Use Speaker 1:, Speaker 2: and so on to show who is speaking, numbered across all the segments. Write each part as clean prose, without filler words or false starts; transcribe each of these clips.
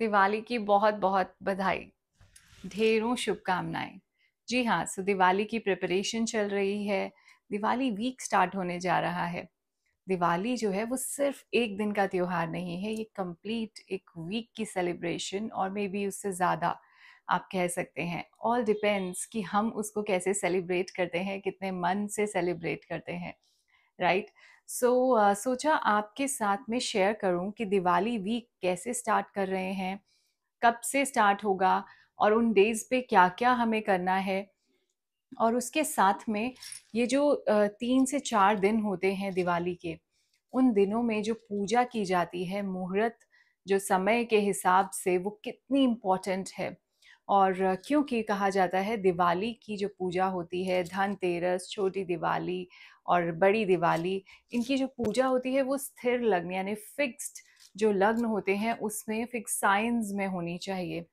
Speaker 1: दिवाली की बहुत बहुत बधाई, ढेरों शुभकामनाएं। जी हाँ, सो दिवाली की प्रिपरेशन चल रही है। दिवाली वीक स्टार्ट होने जा रहा है। दिवाली जो है वो सिर्फ एक दिन का त्योहार नहीं है, ये कंप्लीट एक वीक की सेलिब्रेशन और मे बी उससे ज़्यादा आप कह सकते हैं। ऑल डिपेंड्स कि हम उसको कैसे सेलिब्रेट करते हैं, कितने मन से सेलिब्रेट करते हैं, राइट। सो सोचा आपके साथ में शेयर करूं कि दिवाली वीक कैसे स्टार्ट कर रहे हैं, कब से स्टार्ट होगा और उन डेज पे क्या क्या हमें करना है। और उसके साथ में ये जो 3 से 4 दिन होते हैं दिवाली के, उन दिनों में जो पूजा की जाती है, मुहूर्त जो समय के हिसाब से वो कितनी इम्पोर्टेंट है। और क्योंकि कहा जाता है दिवाली की जो पूजा होती है, धनतेरस, छोटी दिवाली और बड़ी दिवाली, इनकी जो पूजा होती है वो स्थिर लग्न यानी फिक्स्ड जो लग्न होते हैं उसमें फिक्स साइंस में होनी चाहिए।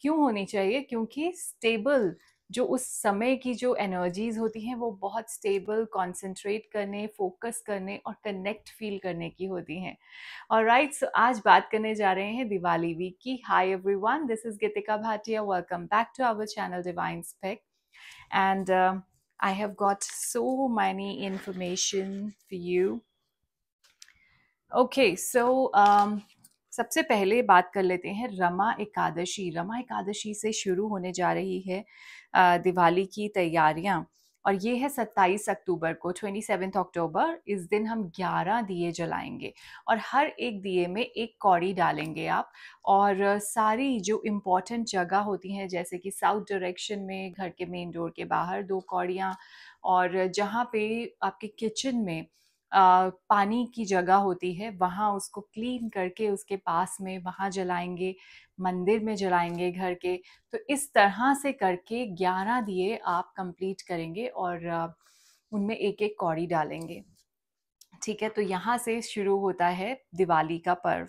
Speaker 1: क्यों होनी चाहिए? क्योंकि स्टेबल जो उस समय की जो एनर्जीज होती हैं वो बहुत स्टेबल, कंसंट्रेट करने, फोकस करने और कनेक्ट फील करने की होती हैं। ऑलराइट, सो आज बात करने जा रहे हैं दिवाली वीक की। Hi everyone, this is Geetika Bhatia. Welcome back to our channel divine spec. And I have got so many information for you. Okay, so सबसे पहले बात कर लेते हैं रमा एकादशी। रमा एकादशी से शुरू होने जा रही है दिवाली की तैयारियां, और ये है 27 अक्टूबर को, 27 अक्टूबर। इस दिन हम 11 दिए जलाएंगे और हर एक दिए में एक कौड़ी डालेंगे आप। और सारी जो इम्पोर्टेंट जगह होती हैं, जैसे कि साउथ डायरेक्शन में घर के मेन डोर के बाहर 2 कौड़ियाँ, और जहाँ पे आपके किचन में पानी की जगह होती है वहाँ उसको क्लीन करके उसके पास में वहाँ जलाएंगे, मंदिर में जलाएंगे घर के। तो इस तरह से करके 11 दिए आप कंप्लीट करेंगे और उनमें एक एक कौड़ी डालेंगे। ठीक है, तो यहाँ से शुरू होता है दिवाली का पर्व।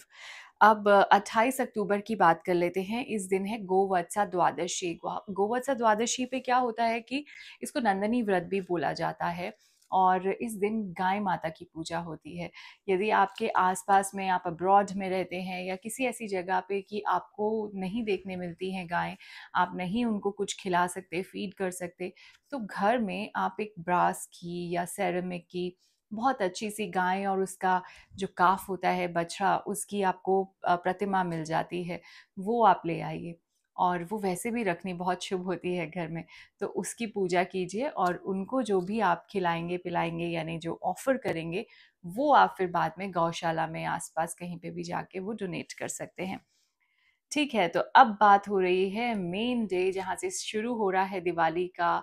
Speaker 1: अब 28 अक्टूबर की बात कर लेते हैं। इस दिन है गोवत्सा द्वादशी। गोवत्सा द्वादशी पे क्या होता है कि इसको नंदनी व्रत भी बोला जाता है, और इस दिन गाय माता की पूजा होती है। यदि आपके आसपास में, आप अब्रॉड में रहते हैं या किसी ऐसी जगह पे कि आपको नहीं देखने मिलती हैं गाय, आप नहीं उनको कुछ खिला सकते, फीड कर सकते, तो घर में आप एक ब्रास की या सेरेमिक की बहुत अच्छी सी गाय और उसका जो काफ होता है, बछड़ा, उसकी आपको प्रतिमा मिल जाती है, वो आप ले आइए। और वो वैसे भी रखनी बहुत शुभ होती है घर में, तो उसकी पूजा कीजिए और उनको जो भी आप खिलाएंगे पिलाएंगे यानी जो ऑफर करेंगे, वो आप फिर बाद में गौशाला में आसपास कहीं पे भी जाके वो डोनेट कर सकते हैं। ठीक है, तो अब बात हो रही है मेन डे जहाँ से शुरू हो रहा है दिवाली का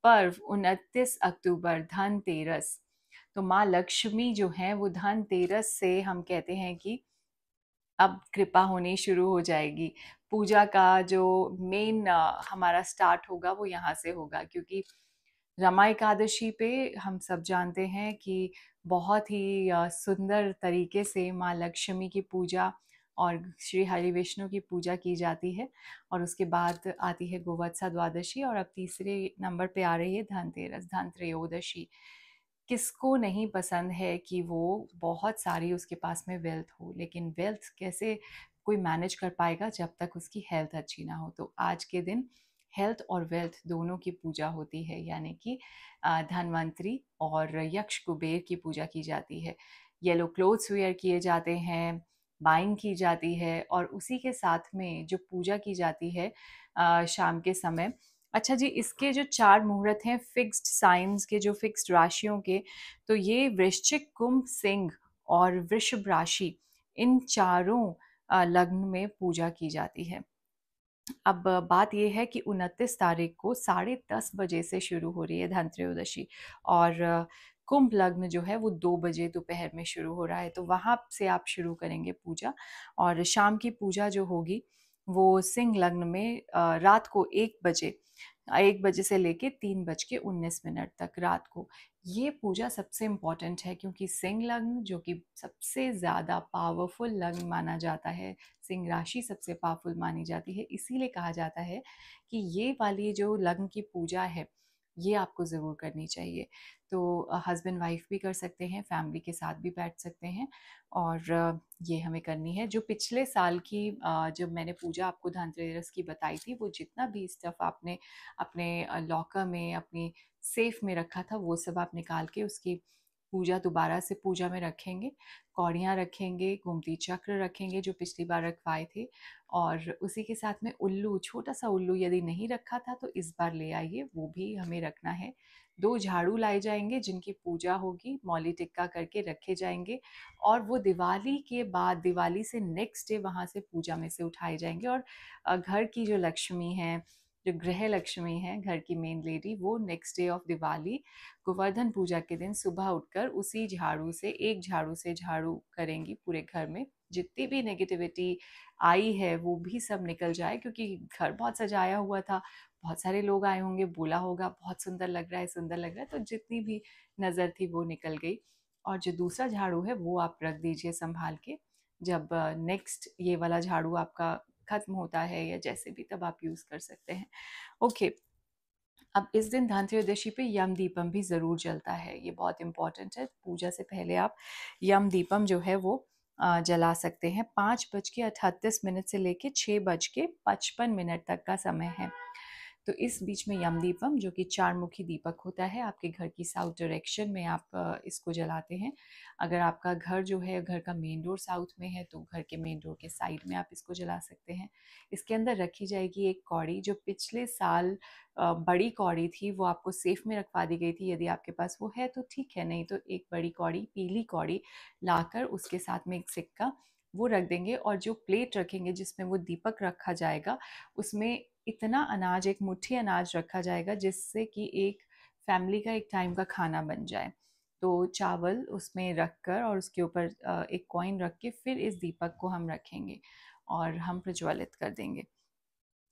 Speaker 1: पर्व, 29 अक्टूबर, धनतेरस। तो माँ लक्ष्मी जो है वो धनतेरस से हम कहते हैं कि अब कृपा होनी शुरू हो जाएगी। पूजा का जो मेन हमारा स्टार्ट होगा वो यहाँ से होगा, क्योंकि रमा एकादशी पे हम सब जानते हैं कि बहुत ही सुंदर तरीके से माँ लक्ष्मी की पूजा और श्री हरि विष्णु की पूजा की जाती है। और उसके बाद आती है गोवत्सा द्वादशी, और अब तीसरे नंबर पे आ रही है धनतेरस, धन त्रयोदशी। किसको नहीं पसंद है कि वो बहुत सारी उसके पास में वेल्थ हो, लेकिन वेल्थ कैसे कोई मैनेज कर पाएगा जब तक उसकी हेल्थ अच्छी ना हो। तो आज के दिन हेल्थ और वेल्थ दोनों की पूजा होती है, यानी कि धनवंतरी और यक्ष कुबेर की पूजा की जाती है। येलो क्लोथ्स वेयर किए जाते हैं, बाइंग की जाती है, और उसी के साथ में जो पूजा की जाती है शाम के समय। अच्छा जी, इसके जो 4 मुहूर्त हैं फिक्स्ड साइंस के, जो फिक्स्ड राशियों के, तो ये वृश्चिक, कुंभ, सिंह और वृषभ राशि, इन चारों लग्न में पूजा की जाती है। अब बात ये है कि 29 तारीख को 10:30 बजे से शुरू हो रही है धन त्रयोदशी, और कुंभ लग्न जो है वो 2 बजे दोपहर में शुरू हो रहा है, तो वहाँ से आप शुरू करेंगे पूजा। और शाम की पूजा जो होगी वो सिंह लग्न में रात को 1 बजे, 1 बजे से लेके 3:19 तक रात को। ये पूजा सबसे इम्पॉर्टेंट है, क्योंकि सिंह लग्न जो कि सबसे ज़्यादा पावरफुल लग्न माना जाता है, सिंह राशि सबसे पावरफुल मानी जाती है, इसीलिए कहा जाता है कि ये वाली जो लग्न की पूजा है ये आपको ज़रूर करनी चाहिए। तो हस्बैंड वाइफ भी कर सकते हैं, फैमिली के साथ भी बैठ सकते हैं और ये हमें करनी है। जो पिछले साल की जब मैंने पूजा आपको धनतेरस की बताई थी, वो जितना भी स्टफ़ आपने अपने लॉकर में, अपनी सेफ में रखा था, वो सब आप निकाल के उसकी पूजा दोबारा से पूजा में रखेंगे। कौड़ियाँ रखेंगे, गोमती चक्र रखेंगे जो पिछली बार रखवाए थे, और उसी के साथ में उल्लू, छोटा-सा उल्लू यदि नहीं रखा था तो इस बार ले आइए, वो भी हमें रखना है। 2 झाड़ू लाए जाएँगे जिनकी पूजा होगी, मौली टिक्का करके रखे जाएँगे और वो दिवाली के बाद, दिवाली से नेक्स्ट डे वहाँ से पूजा में से उठाए जाएँगे और घर की जो लक्ष्मी है, जो गृह लक्ष्मी है, घर की मेन लेडी, वो next day of Diwali Govardhan Puja के दिन सुबह उठकर उसी झाड़ू से, एक झाड़ू से झाड़ू करेंगी पूरे घर में। जितनी भी नेगेटिविटी आई है वो भी सब निकल जाए, क्योंकि घर बहुत सजाया हुआ था, बहुत सारे लोग आए होंगे, बोला होगा बहुत सुंदर लग रहा है, सुंदर लग रहा है, तो जितनी भी नज़र थी वो निकल गई। और जो दूसरा झाड़ू है वो आप रख दीजिए संभाल के, जब नेक्स्ट ये वाला झाड़ू आपका खत्म होता है या जैसे भी, तब आप यूज़ कर सकते हैं। ओके, अब इस दिन धनत्रयोदशी पे यम दीपम भी ज़रूर जलता है, ये बहुत इम्पॉर्टेंट है। पूजा से पहले आप यम दीपम जो है वो जला सकते हैं। 5:38 से लेके 6:55 तक का समय है। तो इस बीच में यम दीपम, जो कि 4 मुखी दीपक होता है, आपके घर की साउथ डायरेक्शन में आप इसको जलाते हैं। अगर आपका घर जो है, घर का मेन डोर साउथ में है, तो घर के मेन डोर के साइड में आप इसको जला सकते हैं। इसके अंदर रखी जाएगी एक कौड़ी, जो पिछले साल बड़ी कौड़ी थी, वो आपको सेफ में रखवा दी गई थी। यदि आपके पास वो है तो ठीक है, नहीं तो एक बड़ी कौड़ी, पीली कौड़ी लाकर उसके साथ में एक सिक्का वो रख देंगे, और जो प्लेट रखेंगे जिसमें वो दीपक रखा जाएगा, उसमें इतना अनाज, एक मुट्ठी अनाज रखा जाएगा जिससे कि एक फैमिली का एक टाइम का खाना बन जाए। तो चावल उसमें रख कर और उसके ऊपर एक कॉइन रख के फिर इस दीपक को हम रखेंगे और हम प्रज्वलित कर देंगे।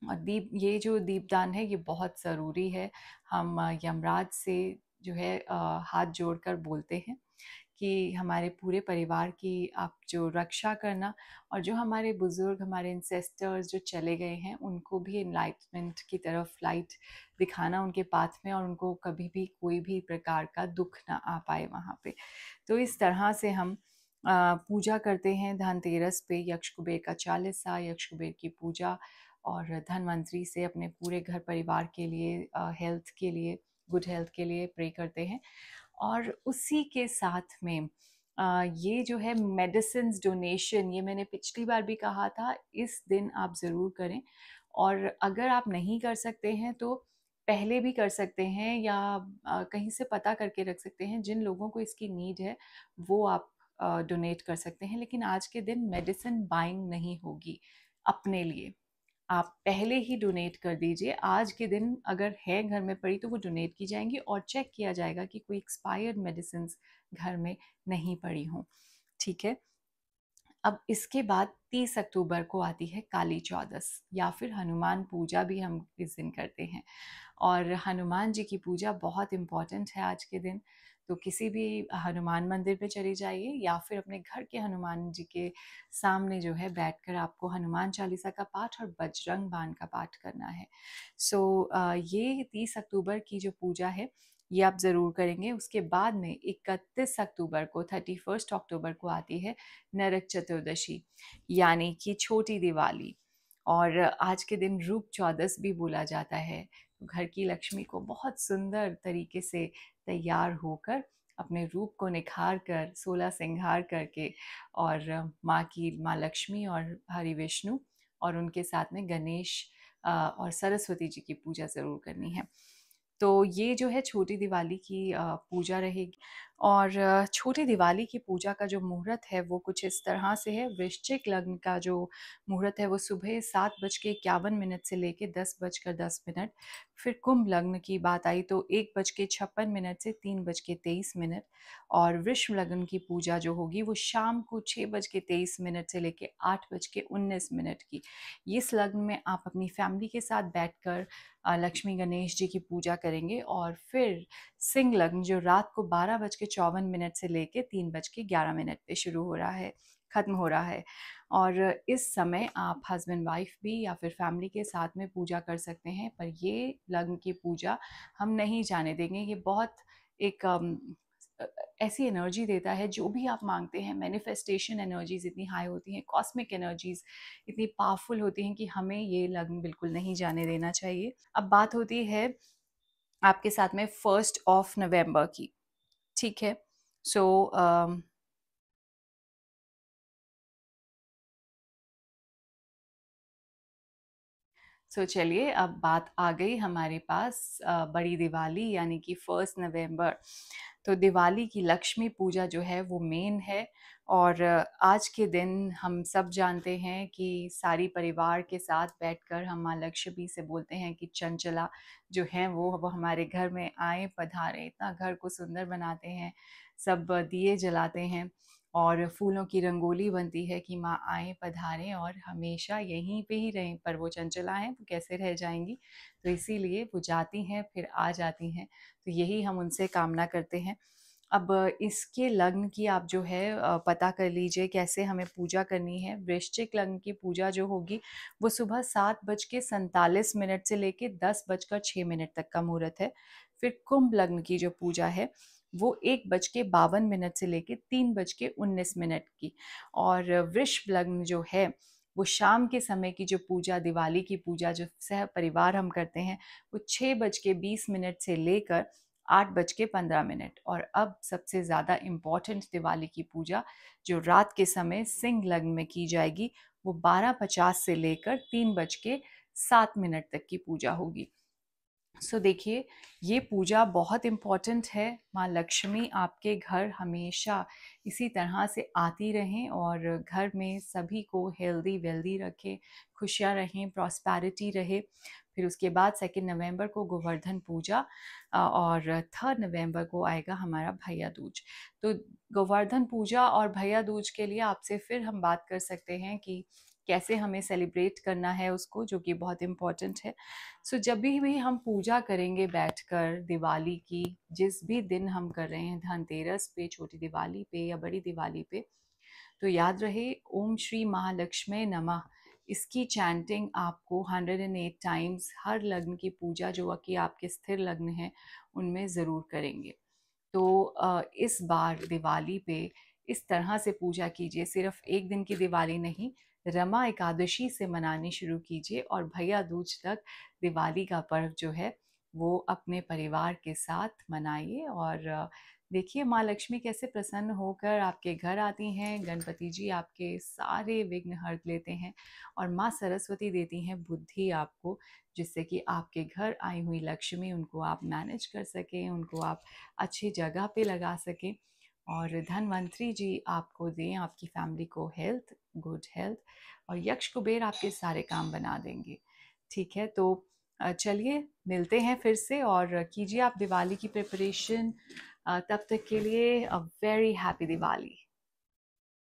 Speaker 1: और दीप, ये जो दीपदान है ये बहुत ज़रूरी है। हम यमराज से जो है हाथ जोड़कर बोलते हैं कि हमारे पूरे परिवार की आप जो रक्षा करना, और जो हमारे बुज़ुर्ग, हमारे इंसेस्टर्स जो चले गए हैं, उनको भी एनलाइटमेंट की तरफ लाइट दिखाना उनके पाथ में, और उनको कभी भी कोई भी प्रकार का दुख ना आ पाए वहाँ पे। तो इस तरह से हम पूजा करते हैं धनतेरस पे। यक्ष कुबेर का चालीसा, यक्ष कुबेर की पूजा, और धनवंतरी से अपने पूरे घर परिवार के लिए, हेल्थ के लिए, गुड हेल्थ के लिए प्रे करते हैं। और उसी के साथ में ये जो है मेडिसिन्स डोनेशन, ये मैंने पिछली बार भी कहा था, इस दिन आप ज़रूर करें। और अगर आप नहीं कर सकते हैं तो पहले भी कर सकते हैं, या कहीं से पता करके रख सकते हैं। जिन लोगों को इसकी नीड है वो आप डोनेट कर सकते हैं, लेकिन आज के दिन मेडिसिन बाइंग नहीं होगी अपने लिए। आप पहले ही डोनेट कर दीजिए। आज के दिन अगर है घर में पड़ी तो वो डोनेट की जाएंगी, और चेक किया जाएगा कि कोई एक्सपायर्ड मेडिसिन घर में नहीं पड़ी हों। ठीक है। अब इसके बाद 30 अक्टूबर को आती है काली चौदस, या फिर हनुमान पूजा भी हम इस दिन करते हैं। और हनुमान जी की पूजा बहुत इम्पॉर्टेंट है आज के दिन। तो किसी भी हनुमान मंदिर पे चली जाइए, या फिर अपने घर के हनुमान जी के सामने जो है बैठकर आपको हनुमान चालीसा का पाठ और बजरंग बाण का पाठ करना है। सो ये 30 अक्टूबर की जो पूजा है ये आप ज़रूर करेंगे। उसके बाद में 31 अक्टूबर को, 31 अक्टूबर को आती है नरक चतुर्दशी, यानी कि छोटी दिवाली। और आज के दिन रूप चौदस भी बोला जाता है। तो घर की लक्ष्मी को बहुत सुंदर तरीके से तैयार होकर, अपने रूप को निखार कर, 16 श्रृंगार करके, और माँ लक्ष्मी और हरि विष्णु और उनके साथ में गणेश और सरस्वती जी की पूजा ज़रूर करनी है। तो ये जो है छोटी दिवाली की पूजा रहेगी। और छोटी दिवाली की पूजा का जो मुहूर्त है वो कुछ इस तरह से है। वृश्चिक लग्न का जो मुहूर्त है वो सुबह 7:51 से लेके 10:10। फिर कुंभ लग्न की बात आई तो 1:56 से 3:23। और वृश्भ लग्न की पूजा जो होगी वो शाम को 6:23 से लेके 8:19 की। इस लग्न में आप अपनी फैमिली के साथ बैठकर लक्ष्मी गणेश जी की पूजा करेंगे। और फिर सिंह लग्न जो रात को 12:54 से लेके 3:11 पे शुरू हो रहा है, ख़त्म हो रहा है। और इस समय आप हस्बैंड वाइफ भी या फिर फैमिली के साथ में पूजा कर सकते हैं, पर ये लग्न की पूजा हम नहीं जाने देंगे। ये बहुत एक ऐसी एनर्जी देता है, जो भी आप मांगते हैं, मैनिफेस्टेशन एनर्जीज इतनी हाई होती हैं, कॉस्मिक एनर्जीज इतनी पावरफुल होती हैं कि हमें ये लग्न बिल्कुल नहीं जाने देना चाहिए। अब बात होती है आपके साथ में 1 नवंबर की, ठीक है। सो चलिए, अब बात आ गई हमारे पास बड़ी दिवाली यानी कि 1 नवंबर। तो दिवाली की लक्ष्मी पूजा जो है वो मेन है। और आज के दिन हम सब जानते हैं कि सारी परिवार के साथ बैठकर हम माँ लक्ष्मी से बोलते हैं कि चंचला जो हैं वो हमारे घर में आए, पधारे, इतना घर को सुंदर बनाते हैं, सब दिए जलाते हैं और फूलों की रंगोली बनती है कि माँ आए, पधारें और हमेशा यहीं पे ही रहें। पर वो चंचला हैं, वो कैसे रह जाएंगी, तो इसीलिए वो जाती हैं फिर आ जाती हैं। तो यही हम उनसे कामना करते हैं। अब इसके लग्न की आप जो है पता कर लीजिए कैसे हमें पूजा करनी है। वृश्चिक लग्न की पूजा जो होगी वो सुबह 7:47 से लेके 10:06 तक का मुहूर्त है। फिर कुंभ लग्न की जो पूजा है वो 1:52 से लेके 3:19 की। और वृष लग्न जो है वो शाम के समय की जो पूजा, दिवाली की पूजा जो सह परिवार हम करते हैं, वो 6:20 से लेकर 8:15। और अब सबसे ज़्यादा इम्पॉर्टेंट दिवाली की पूजा जो रात के समय सिंह लग्न में की जाएगी, वो 12:50 से लेकर 3:07 तक की पूजा होगी। देखिए, ये पूजा बहुत इम्पॉर्टेंट है। माँ लक्ष्मी आपके घर हमेशा इसी तरह से आती रहें और घर में सभी को हेल्दी वेल्दी रखें, खुशियाँ रहें, प्रॉस्पैरिटी रहे। फिर उसके बाद 2 नवंबर को गोवर्धन पूजा और 3 नवंबर को आएगा हमारा भैया दूज। तो गोवर्धन पूजा और भैया दूज के लिए आपसे फिर हम बात कर सकते हैं कि कैसे हमें सेलिब्रेट करना है उसको, जो कि बहुत इम्पॉर्टेंट है। जब भी हम पूजा करेंगे बैठकर दिवाली की, जिस भी दिन हम कर रहे हैं, धनतेरस पे, छोटी दिवाली पे या बड़ी दिवाली पे, तो याद रहे ओम श्री महालक्ष्मी नमः, इसकी चैंटिंग आपको 108 टाइम्स हर लग्न की पूजा जो कि आपके स्थिर लग्न है उनमें ज़रूर करेंगे। तो इस बार दिवाली पे इस तरह से पूजा कीजिए। सिर्फ एक दिन की दिवाली नहीं, रमा एकादशी से मनानी शुरू कीजिए और भैया दूज तक दिवाली का पर्व जो है वो अपने परिवार के साथ मनाइए। और देखिए माँ लक्ष्मी कैसे प्रसन्न होकर आपके घर आती हैं, गणपति जी आपके सारे विघ्न हर लेते हैं और माँ सरस्वती देती हैं बुद्धि आपको, जिससे कि आपके घर आई हुई लक्ष्मी, उनको आप मैनेज कर सकें, उनको आप अच्छी जगह पे लगा सकें और धनवंतरी जी आपको दें, आपकी फैमिली को हेल्थ, गुड हेल्थ, और यक्ष कुबेर आपके सारे काम बना देंगे। ठीक है, तो चलिए मिलते हैं फिर से और कीजिए आप दिवाली की प्रिपरेशन। तब तक के लिए अ वेरी हैप्पी दिवाली।